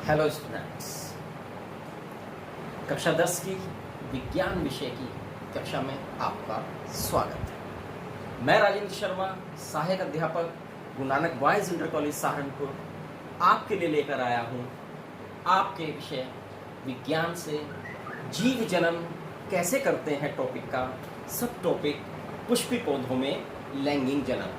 Hello students, कक्षा 10 की विज्ञान विषय की कक्षा में आपका स्वागत है। मैं राजेंद्र शर्मा, सहायक अध्यापक, Guru Nanak boys inter college Saharanpur, आपके लिए लेकर आया हूँ आपके विषय विज्ञान से जीव जनन कैसे करते हैं टॉपिक का सब टॉपिक पुष्पी पौधों में लैंगिक जनन।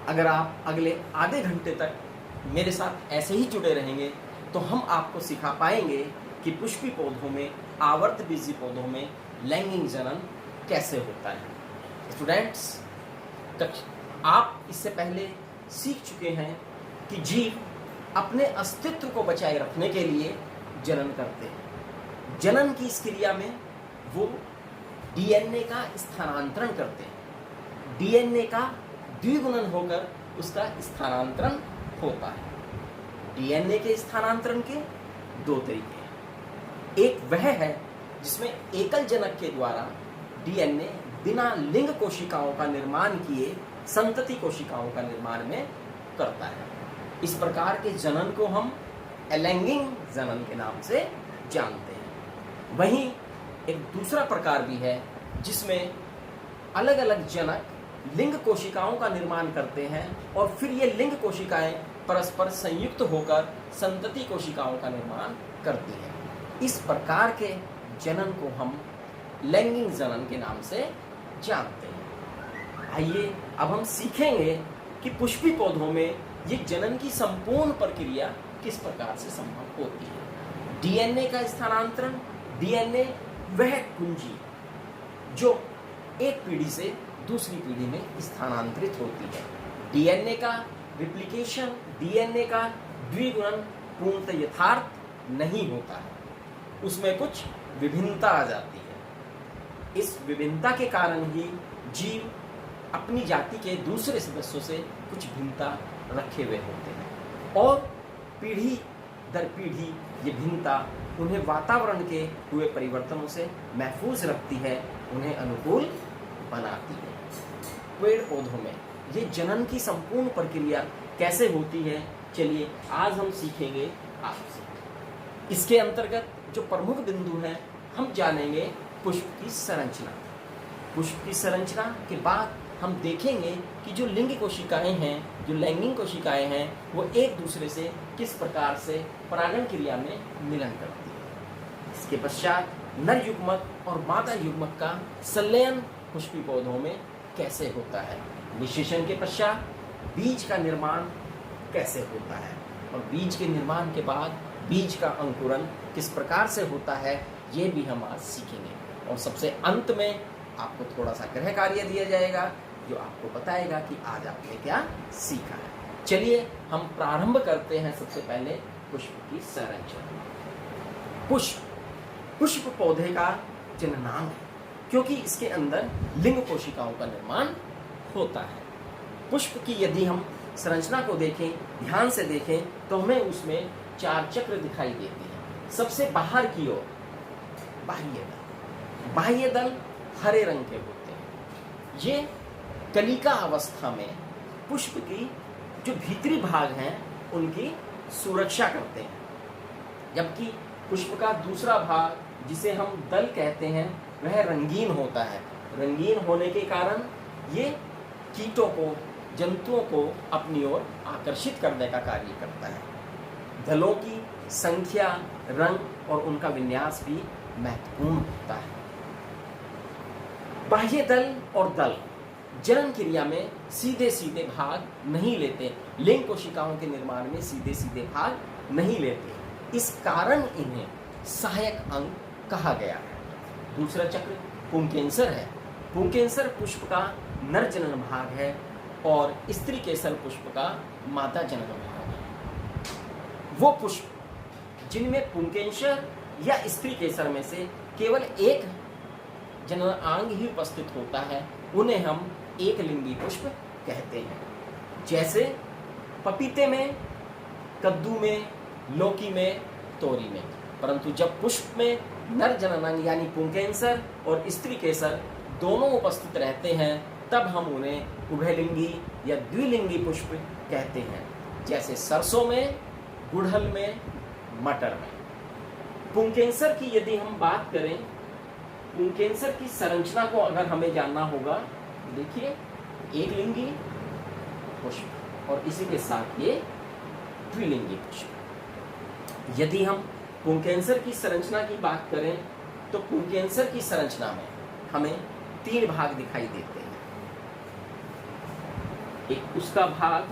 अगर आप अगले आधे घंटे तक मेरे साथ ऐसे ही जुड़े रहेंगे तो हम आपको सिखा पाएंगे कि पुष्पी पौधों में, आवर्त बीजी पौधों में लैंगिक जनन कैसे होता है। स्टूडेंट्स, आप इससे पहले सीख चुके हैं कि जीव अपने अस्तित्व को बचाए रखने के लिए जनन करते हैं। जनन की इस क्रिया में वो डीएनए का स्थानांतरण करते हैं। डीएनए का द्विगुणन होकर उसका स्थानांतरण होता है। डीएनए के स्थानांतरण के दो तरीके हैं। एक वह है जिसमें एकल जनक के द्वारा डीएनए बिना लिंग कोशिकाओं का निर्माण किए संतति कोशिकाओं का निर्माण में करता है। इस प्रकार के जनन को हम अलैंगिक जनन के नाम से जानते हैं। वहीं एक दूसरा प्रकार भी है जिसमें अलग अलग जनक लिंग कोशिकाओं का निर्माण करते हैं और फिर ये लिंग कोशिकाएं परस्पर संयुक्त होकर संतति कोशिकाओं का निर्माण करती हैं। इस प्रकार के जनन को हम लैंगिक जनन के नाम से जानते हैं। आइए अब हम सीखेंगे कि पुष्पी पौधों में ये जनन की संपूर्ण प्रक्रिया किस प्रकार से संभव होती है। डीएनए का स्थानांतरण, डीएनए वह कुंजी जो एक पीढ़ी से दूसरी पीढ़ी में स्थानांतरित होती है। डीएनए का रिप्लिकेशन, डीएनए का द्विगुणन पूर्णतः यथार्थ नहीं होता है, उसमें कुछ विभिन्नता आ जाती है। इस विभिन्नता के कारण ही जीव अपनी जाति के दूसरे सदस्यों से कुछ भिन्नता रखे हुए होते हैं और पीढ़ी दर पीढ़ी ये भिन्नता उन्हें वातावरण के हुए परिवर्तनों से महफूज रखती है, उन्हें अनुकूल बनाती है। पेड़ पौधों में ये जनन की संपूर्ण प्रक्रिया कैसे होती है, चलिए आज हम सीखेंगे आपसे। इसके अंतर्गत जो प्रमुख बिंदु हैं हम जानेंगे पुष्प की संरचना। पुष्प की संरचना के बाद हम देखेंगे कि जो लिंग कोशिकाएं हैं, जो लैंगिक कोशिकाएं हैं, वो एक दूसरे से किस प्रकार से परागण क्रिया में मिलन करती है। इसके पश्चात नर युग्मक और मादा युग्मक का संलयन पुष्पी पौधों में कैसे होता है। निषेचन के पश्चात बीज का निर्माण कैसे होता है और बीज के निर्माण के बाद बीज का अंकुरन किस प्रकार से होता है, ये भी हम आज सीखेंगे। और सबसे अंत में आपको थोड़ा सा गृह कार्य दिया जाएगा जो आपको बताएगा कि आज आपने क्या सीखा है। चलिए हम प्रारंभ करते हैं सबसे पहले पुष्प की संरचना। पुष्प पौधे का जननांग है क्योंकि इसके अंदर लिंग कोशिकाओं का निर्माण होता है। पुष्प की यदि हम संरचना को देखें, ध्यान से देखें तो हमें उसमें 4 चक्र दिखाई देते हैं। सबसे बाहर की ओर बाह्य दल हरे रंग के होते हैं। ये कलिका अवस्था में पुष्प की जो भीतरी भाग हैं उनकी सुरक्षा करते हैं, जबकि पुष्प का दूसरा भाग जिसे हम दल कहते हैं वह रंगीन होता है। रंगीन होने के कारण ये कीटों को, जंतुओं को अपनी ओर आकर्षित करने का कार्य करता है। दलों की संख्या, रंग और उनका विन्यास भी महत्वपूर्ण होता है। बाह्य दल और दल जनन क्रिया में सीधे सीधे भाग नहीं लेते, लिंग कोशिकाओं के निर्माण में सीधे सीधे भाग नहीं लेते। इस कारण इन्हें सहायक अंग कहा गया है। दूसरा चक्र पुंकेसर है। पुंकेसर पुष्प का नर जनन भाग है और स्त्री केसर पुष्प का मादा जनन भाग है। वो पुष्प जिनमें पुंकेसर या स्त्री केसर में से केवल एक जननांग ही उपस्थित होता है उन्हें हम एक लिंगी पुष्प कहते हैं। जैसे पपीते में, कद्दू में, लौकी में, तोरी में। परंतु जब पुष्प में नर जननांग यानी पुंकेसर और स्त्री केसर दोनों उपस्थित रहते हैं तब हम उन्हें उभयलिंगी या द्विलिंगी पुष्प कहते हैं। जैसे सरसों में गुड़हल में, मटर में। पुंकेसर की यदि हम बात करें, पुंकेसर की संरचना को अगर हमें जानना होगा, देखिए एक लिंगी पुष्प और इसी के साथ ये द्विलिंगी पुष्प। यदि हम पुंकेसर की संरचना की बात करें तो पुंकेसर की संरचना में हमें 3 भाग दिखाई देते हैं। एक उसका भाग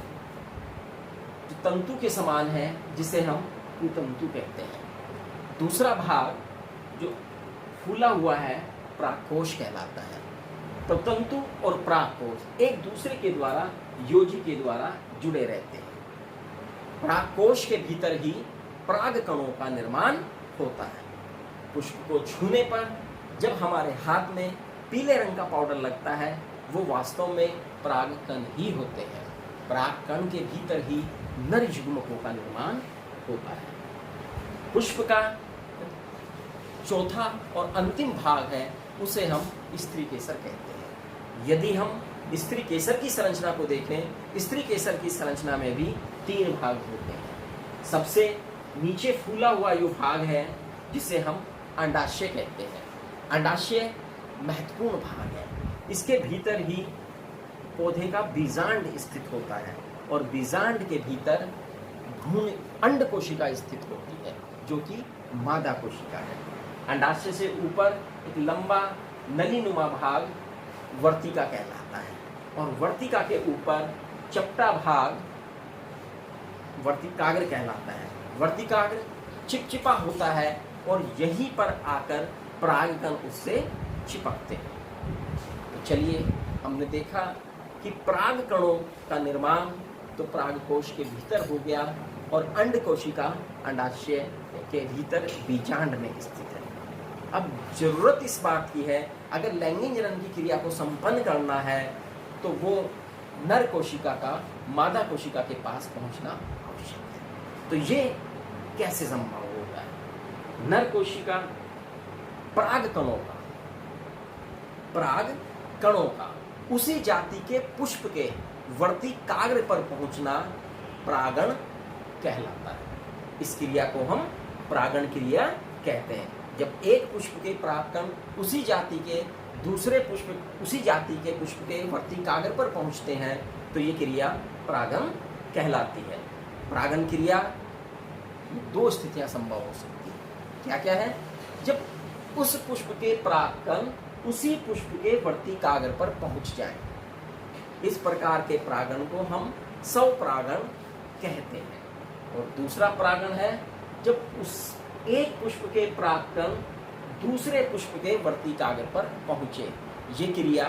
जो तंतु के समान है जिसे हम पुतंतु कहते हैं। दूसरा भाग जो फूला हुआ है प्राकोष कहलाता है। प्रतंतु और प्राकोष एक दूसरे के द्वारा, योजी के द्वारा जुड़े रहते हैं। प्राकोष के भीतर ही पराग कणों का निर्माण होता है। पुष्प को छूने पर जब हमारे हाथ में पीले रंग का पाउडर लगता है, वो वास्तव में पराग कण ही होते हैं। पराग कण के भीतर ही नर युग्मकों का निर्माण होता है। पुष्प का चौथा और अंतिम भाग है, उसे हम स्त्री केसर कहते हैं। यदि हम स्त्री केसर की संरचना को देखें, स्त्री केसर की संरचना में भी 3 भाग होते हैं। सबसे नीचे फूला हुआ जो भाग है जिसे हम अंडाशय कहते हैं। अंडाशय महत्वपूर्ण भाग है। इसके भीतर ही पौधे का बीजांड स्थित होता है और बीजांड के भीतर भ्रूण अंड कोशिका स्थित होती है जो कि मादा कोशिका है। अंडाशय से ऊपर एक लंबा नलीनुमा भाग वर्तिका कहलाता है और वर्तिका के ऊपर चपटा भाग वर्तिकाग्र कहलाता है। वर्तिकाग्र चिपचिपा होता है और यहीं पर आकर परागकण उससे चिपकते हैं। तो चलिए, हमने देखा कि पराग कणों का निर्माण तो परागकोश के भीतर हो गया और अंड कोशिका अंडाशय के भीतर बीजांड में स्थित है। अब जरूरत इस बात की है, अगर लैंगिक जनन की क्रिया को संपन्न करना है तो वो नर कोशिका का मादा कोशिका के पास पहुंचना आवश्यक है। तो ये कैसे संभव होता है? नर कोशिका पराग कणों का उसी जाति के पुष्प के वर्तिकाग्र पर पहुंचना परागण कहलाता है। इस क्रिया को हम परागण क्रिया कहते हैं। जब एक पुष्प के परागकण उसी जाति के पुष्प के वर्तिकाग्र पर पहुंचते हैं तो ये क्रिया परागण कहलाती है। परागण क्रिया 2 स्थितियां संभव हो सकती है। क्या क्या है? जब उस पुष्प के परागकण उसी पुष्प के वर्तिकाग्र पर पहुंच जाए, इस प्रकार के परागण को हम स्वपरागण कहते हैं। और दूसरा परागण है जब उस एक पुष्प के परागकण दूसरे पुष्प के वर्तिकाग्र पर पहुंचे, ये क्रिया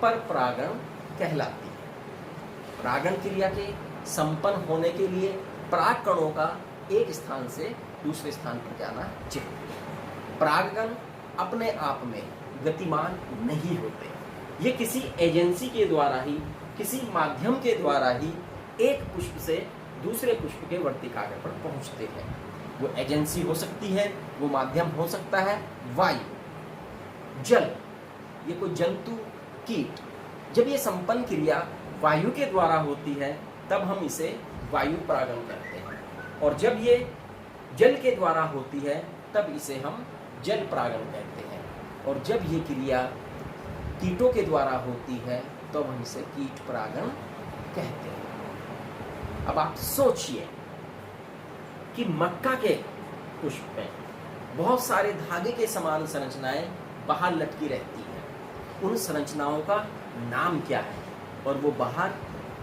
परपरागण कहलाती है। परागण क्रिया के संपन्न होने के लिए परागकणों का एक स्थान से दूसरे स्थान पर जाना चाहिए। परागकण अपने आप में गतिमान नहीं होते, ये किसी एजेंसी के द्वारा ही, किसी माध्यम के द्वारा ही एक पुष्प से दूसरे पुष्प के वर्तिकाग्र पर पहुंचते हैं। वो एजेंसी हो सकती है, वो माध्यम हो सकता है वायु, जल, ये कोई जंतु, कीट। जब ये संपन्न क्रिया वायु के द्वारा होती है तब हम इसे वायु परागण कहते हैं, और जब ये जल के द्वारा होती है तब इसे हम जल परागण कहते हैं, और जब ये क्रिया कीटों के द्वारा होती है तो हम इसे कीट परागण कहते हैं। अब आप सोचिए कि मक्का के पुष्प में बहुत सारे धागे के समान संरचनाएं बाहर लटकी रहती हैं। उन संरचनाओं का नाम क्या है और वो बाहर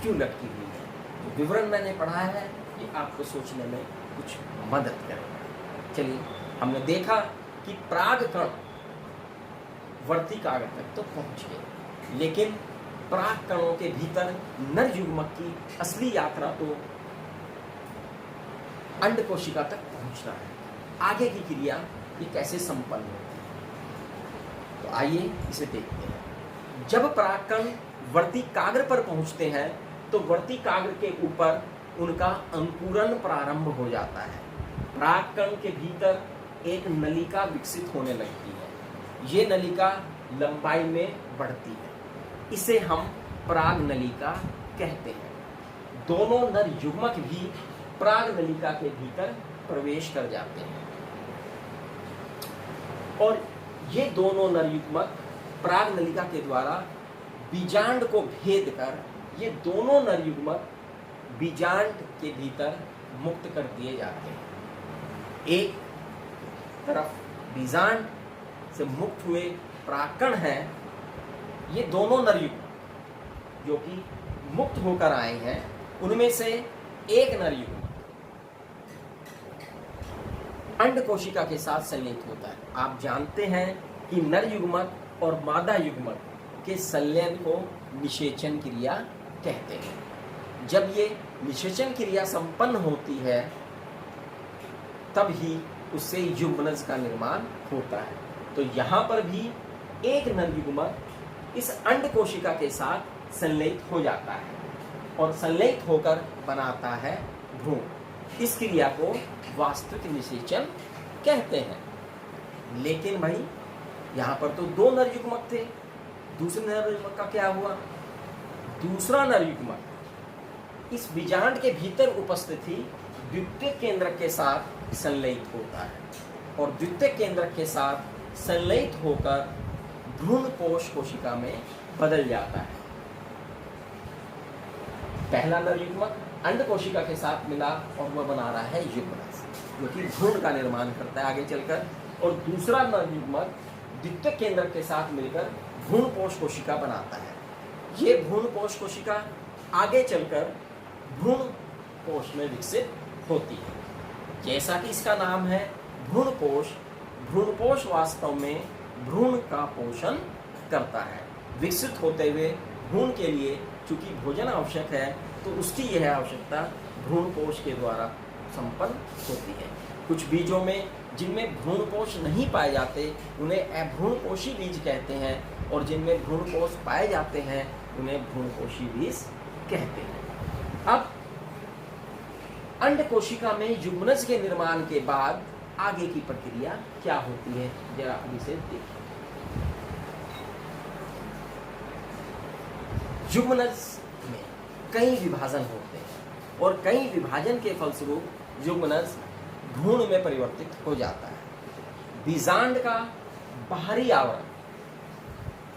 क्यों लटकी हुई है? तो विवरण मैंने पढ़ा है, ये आपको सोचने में कुछ मदद करेगा। चलिए, हमने देखा कि परागकण वर्तिकाग्र तक तो पहुंच गए, लेकिन परागकणों के भीतर नर युग्मक की असली यात्रा तो अंड कोशिका तक पहुंचना है। आगे की क्रिया ये कैसे संपन्न होती है, तो आइए इसे देखते हैं। जब परागकण वर्तिकाग्र पर पहुंचते हैं तो वर्तिकाग्र के ऊपर उनका अंकुरन प्रारंभ हो जाता है। परागकण के भीतर एक नलिका विकसित होने लगती है। ये नलिका लंबाई में बढ़ती है, इसे हम पराग नलिका कहते हैं। दोनों नर युग्मक भी प्रागनलिका के भीतर प्रवेश कर जाते हैं और ये दोनों नर युग्मक प्रागनलिका के द्वारा बीजांड को भेद कर ये दोनों नर युग्मक बीजांड के भीतर मुक्त कर दिए जाते हैं। एक तरफ बीजांड से मुक्त हुए प्राकण हैं, ये दोनों नर युग्मक जो कि मुक्त होकर आए हैं, उनमें से एक नर युग्मक अंड कोशिका के साथ संलयित होता है। आप जानते हैं कि नर युग्मक और मादा युग्मक के संलयन को निषेचन क्रिया कहते हैं। जब ये निषेचन क्रिया संपन्न होती है तब ही उससे युग्मनज का निर्माण होता है। तो यहाँ पर भी एक नर युग्मक इस अंड कोशिका के साथ संलयित हो जाता है और संलयित होकर बनाता है भ्रूण। इस क्रिया को वास्तविक निषेचन कहते हैं। लेकिन भाई यहाँ पर तो दो नर युग्मक थे, दूसरे नर युग्मक का क्या हुआ? दूसरा नर युग्मक इस बीजांड के भीतर उपस्थित ही द्वितीय केंद्रक के साथ संलयित होता है और द्वितीय केंद्रक के साथ संलयित होकर भ्रूण कोश कोशिका में बदल जाता है। पहला नर युग्मक अंड कोशिका के साथ मिला और वह बना रहा है युग्मनज जो कि भ्रूण का निर्माण करता है आगे चलकर, और दूसरा नर युग्मक द्वितीय केंद्रक के साथ मिलकर भ्रूण कोश कोशिका बनाता है। ये भ्रूण कोश कोशिका आगे चलकर भ्रूण कोश में विकसित होती है। जैसा कि इसका नाम है भ्रूण कोश, भ्रूण कोश वास्तव में भ्रूण का पोषण करता है। विकसित होते हुए भ्रूण के लिए चूंकि भोजन आवश्यक है तो उसकी यह आवश्यकता भ्रूण कोश के द्वारा संपन्न होती है। कुछ बीजों में जिनमें भ्रूण कोश नहीं पाए जाते उन्हें अभ्रूण कोशी बीज कहते हैं, और जिनमें भ्रूण कोश पाए जाते हैं उन्हें भ्रूण कोशी बीज कहते हैं। अब अंड कोशिका में युग्मनज के निर्माण के बाद आगे की प्रक्रिया क्या होती है, जरा अभी से देखिए। युग्मनज में कई विभाजन होते हैं और कई विभाजन के फलस्वरूप युग्मनज भ्रूण में परिवर्तित हो जाता है। बीजांड का बाहरी आवरण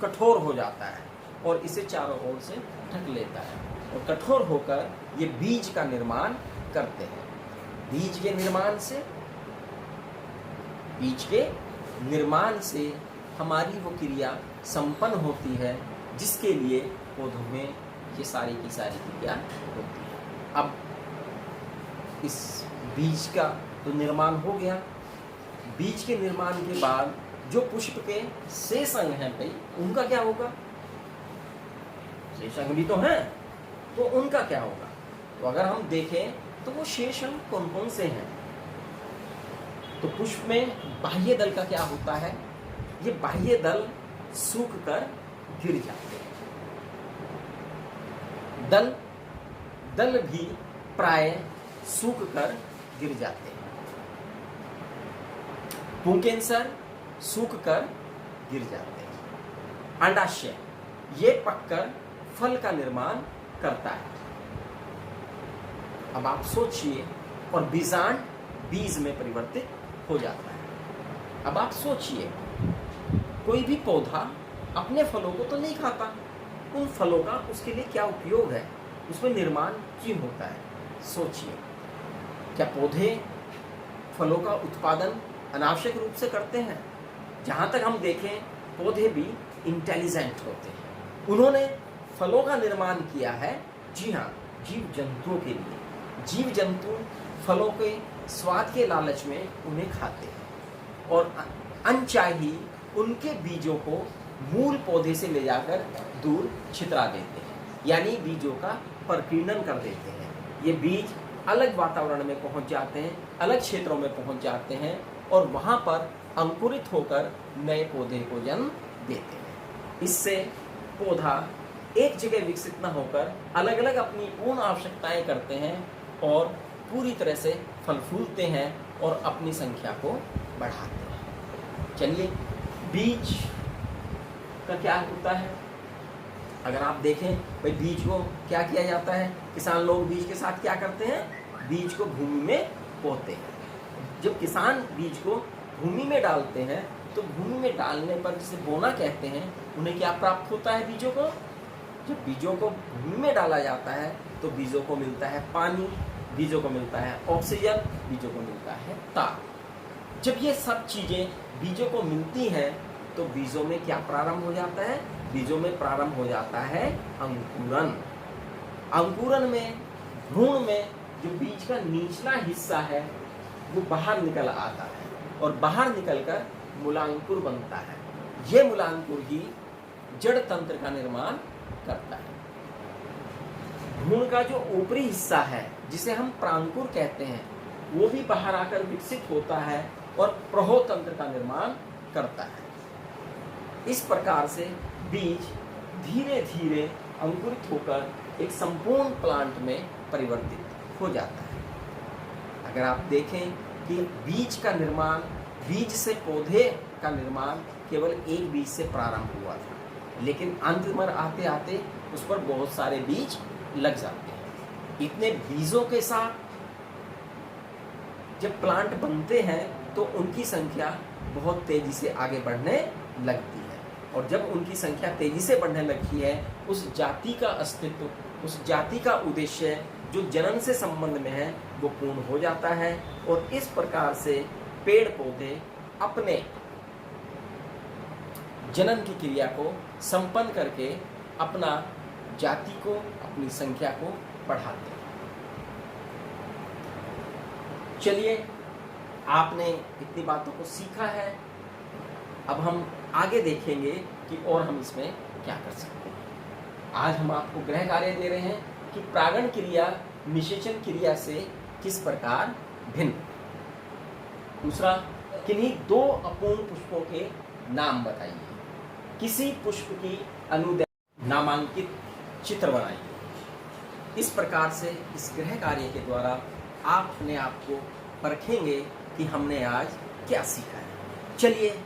कठोर हो जाता है और इसे चारों ओर से ढक लेता है और कठोर होकर ये बीज का निर्माण करते हैं। बीज के निर्माण से हमारी वो क्रिया संपन्न होती है जिसके लिए पौधों में ये सारी की सारी क्रिया होती है। अब इस बीज का तो निर्माण हो गया। बीज के निर्माण के बाद जो पुष्प के शेष अंग हैं भाई, उनका क्या होगा? शेष अंग भी तो हैं, तो उनका क्या होगा? तो अगर हम देखें तो वो शेष अंग कौन कौन से हैं? तो पुष्प में बाह्य दल का क्या होता है? ये बाह्य दल सूख कर गिर जाते हैं। दल भी प्राय सूख कर गिर जाते हैं। पुंकेसर सूख कर गिर जाते हैं। अंडाशय ये पककर फल का निर्माण करता है। अब आप सोचिए, और बीजांड बीज में परिवर्तित हो जाता है। अब आप सोचिए, कोई भी पौधा अपने फलों को तो नहीं खाता, उन फलों का उसके लिए क्या उपयोग है, उसमें निर्माण क्यों होता है? सोचिए, क्या पौधे फलों का उत्पादन अनावश्यक रूप से करते हैं? जहाँ तक हम देखें, पौधे भी इंटेलिजेंट होते हैं। उन्होंने फलों का निर्माण किया है, जी हाँ, जीव जंतुओं के लिए। जीव जंतु फलों के स्वाद के लालच में उन्हें खाते हैं और अनचाही उनके बीजों को मूल पौधे से ले जाकर दूर छितरा देते हैं, यानी बीजों का प्रकीर्णन कर देते हैं। ये बीज अलग वातावरण में पहुंच जाते हैं, अलग क्षेत्रों में पहुंच जाते हैं और वहां पर अंकुरित होकर नए पौधे को जन्म देते हैं। इससे पौधा एक जगह विकसित न होकर अलग अलग अपनी पूर्ण आवश्यकताएं करते हैं और पूरी तरह से फल फूलते हैं और अपनी संख्या को बढ़ाते हैं। चलिए, बीज का क्या होता है? अगर आप देखें भाई, बीज को क्या किया जाता है? किसान लोग बीज के साथ क्या करते हैं? बीज को भूमि में बोते हैं। जब किसान बीज को भूमि में डालते हैं तो भूमि में डालने पर जिसे बोना कहते हैं, उन्हें क्या प्राप्त होता है बीजों को? जब बीजों को भूमि में डाला जाता है तो बीजों को मिलता है पानी, बीजों को मिलता है ऑक्सीजन, बीजों को मिलता है ताप। जब ये सब चीजें बीजों को मिलती हैं तो बीजों में क्या प्रारंभ हो जाता है? बीजों में प्रारंभ हो जाता है अंकुरन। अंकुरन में, भ्रूण में जो बीज का निचला हिस्सा है वो बाहर निकल आता है और बाहर निकलकर मूलांकुर बनता है। ये मूलांकुर ही जड़ तंत्र का निर्माण करता है। भ्रूण का जो ऊपरी हिस्सा है जिसे हम प्रांकुर कहते हैं वो भी बाहर आकर विकसित होता है और प्रहोतंत्र का निर्माण करता है। इस प्रकार से बीज धीरे धीरे अंकुरित होकर एक संपूर्ण प्लांट में परिवर्तित हो जाता है। अगर आप देखें कि बीज का निर्माण, बीज से पौधे का निर्माण केवल एक बीज से प्रारंभ हुआ था, लेकिन अंत में आते आते उस पर बहुत सारे बीज लग जाते हैं। इतने बीजों के साथ जब प्लांट बनते हैं तो उनकी संख्या बहुत तेजी से आगे बढ़ने लगती है, और जब उनकी संख्या तेजी से बढ़ने लगती है उस जाति का अस्तित्व, उस जाति का उद्देश्य जो जनन से संबंध में है वो पूर्ण हो जाता है। और इस प्रकार से पेड़ पौधे अपने जनन की क्रिया को संपन्न करके अपना जाति को, अपनी संख्या को बढ़ाते हैं। चलिए, आपने इतनी बातों को सीखा है, अब हम आगे देखेंगे कि और हम इसमें क्या कर सकते हैं। आज हम आपको गृह कार्य दे रहे हैं कि परागण क्रिया निषेचन क्रिया से किस प्रकार भिन्न। दूसरा, किन्हीं दो अपूर्ण पुष्पों के नाम बताइए। किसी पुष्प की अनुदैर्घ्य नामांकित चित्र बनाइए। इस प्रकार से इस गृह कार्य के द्वारा आप अपने आप को परखेंगे कि हमने आज क्या सीखा है। चलिए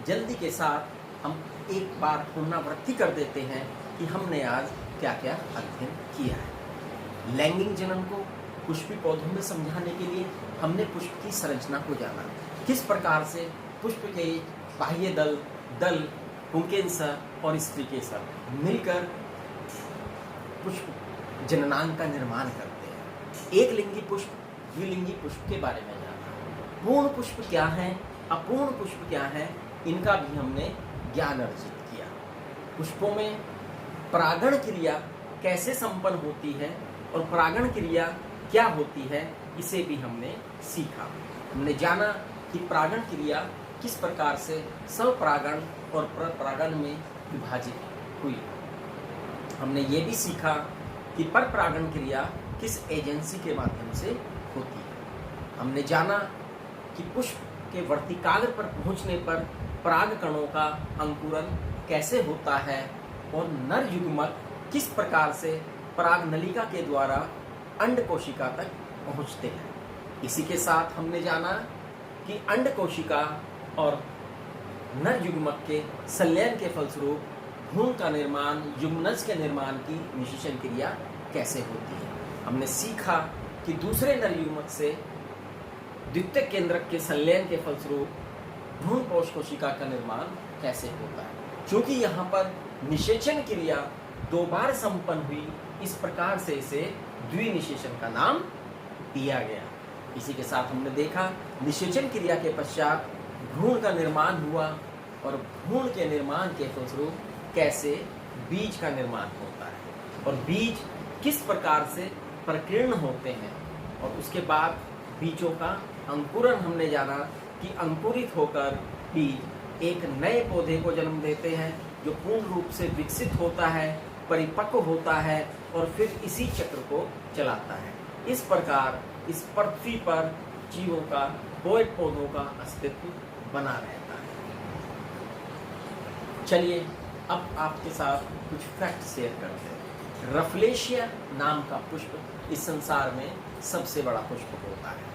जल्दी के साथ हम एक बार पुनरावृत्ति कर देते हैं कि हमने आज क्या क्या अध्ययन किया है। लैंगिक जनन को पुष्पी पौधों में समझाने के लिए हमने पुष्प की संरचना को जाना, किस प्रकार से पुष्प के बाह्य दल, पुंकेसर और स्त्रीकेसर मिलकर पुष्प जननांग का निर्माण करते हैं। एक लिंगी पुष्प, द्विलिंगी पुष्प के बारे में जाना, पूर्ण पुष्प क्या है, अपूर्ण पुष्प क्या है, इनका भी हमने ज्ञान अर्जित किया। पुष्पों में परागण क्रिया कैसे संपन्न होती है और परागण क्रिया क्या होती है, इसे भी हमने सीखा। हमने जाना कि परागण क्रिया किस प्रकार से स्वपरागण और परपरागण में विभाजित हुई। हमने ये भी सीखा कि परपरागण क्रिया किस एजेंसी के माध्यम से होती है। हमने जाना कि पुष्प के वर्तिकाग्र पर पहुंचने पर पराग कणों का अंकुरन कैसे होता है और नर युग्मक किस प्रकार से पराग नलिका के द्वारा अंड कोशिका तक पहुंचते हैं। इसी के साथ हमने जाना कि अंड कोशिका और नर युग्मक के संलयन के फलस्वरूप भ्रूण का निर्माण, युग्मनज के निर्माण की निषेचन क्रिया कैसे होती है। हमने सीखा कि दूसरे नर युग्मक से द्वितीयक केंद्रक के संलयन के फलस्वरूप भ्रूण कोश कोशिका का निर्माण कैसे होता है। क्योंकि यहाँ पर निषेचन क्रिया दो बार संपन्न हुई, इस प्रकार से इसे द्विनिषेचन का नाम दिया गया। इसी के साथ हमने देखा निषेचन क्रिया के पश्चात भ्रूण का निर्माण हुआ और भ्रूण के निर्माण के फलस्वरूप कैसे बीज का निर्माण होता है और बीज किस प्रकार से प्रकीर्ण होते हैं, और उसके बाद बीजों का अंकुरन हमने जाना कि अंकुरित होकर बीज एक नए पौधे को जन्म देते हैं जो पूर्ण रूप से विकसित होता है, परिपक्व होता है और फिर इसी चक्र को चलाता है। इस प्रकार इस पृथ्वी पर जीवों का, पेड़ पौधों का अस्तित्व बना रहता है। चलिए अब आपके साथ कुछ फैक्ट शेयर करते हैं। रफलेशिया नाम का पुष्प इस संसार में सबसे बड़ा पुष्प होता है।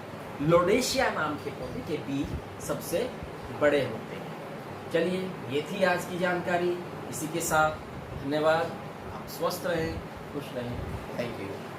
लोडेशिया नाम के पौधे के बीज सबसे बड़े होते हैं। चलिए ये थी आज की जानकारी। इसी के साथ धन्यवाद। आप स्वस्थ रहें, खुश रहें। Thank you.